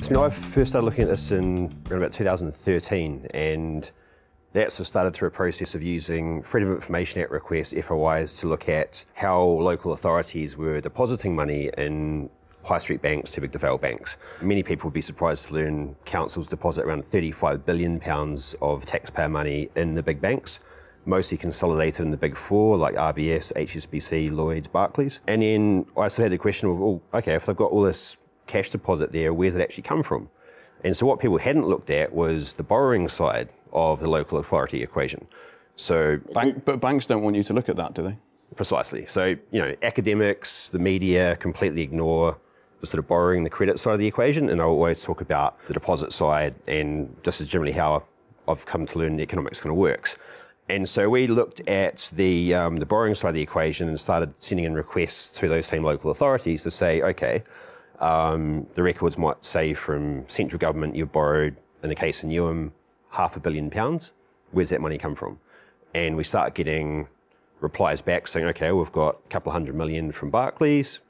So I first started looking at this in around about 2013, and that sort of started through a process of using Freedom of Information Act requests, FOIs, to look at how local authorities were depositing money in high street banks, too big to fail banks. Many people would be surprised to learn councils deposit around £35 billion of taxpayer money in the big banks, mostly consolidated in the big four like RBS, HSBC, Lloyds, Barclays. And then I sort of had the question of, oh, okay, if they've got all this cash deposit there, where's it actually come from? And so what people hadn't looked at was the borrowing side of the local authority equation. So, but banks don't want you to look at that, do they? Precisely. So, academics, the media completely ignore the sort of borrowing, the credit side of the equation, and I always talk about the deposit side, and this is generally how I've come to learn economics kind of works. And so we looked at the borrowing side of the equation and started sending in requests to those same local authorities to say, okay, the records might say from central government you've borrowed, in the case of Newham, £500 million. Where's that money come from? And we start getting replies back saying, okay, we've got a couple $100 million from Barclays,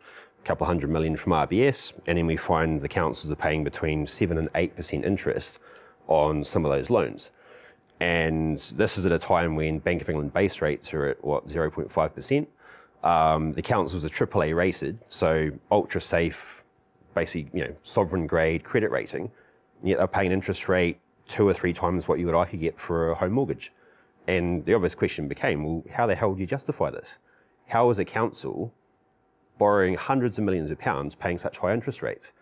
a couple $100 million from RBS, and then we find the councils are paying between 7 and 8% interest on some of those loans. And this is at a time when Bank of England base rates are at, 0.5%. The councils are AAA rated, so ultra safe, basically, sovereign grade credit rating, and yet they're paying an interest rate 2 or 3 times what you or I could get for a home mortgage. And the obvious question became, well, how the hell do you justify this? How is a council borrowing hundreds of millions of pounds paying such high interest rates?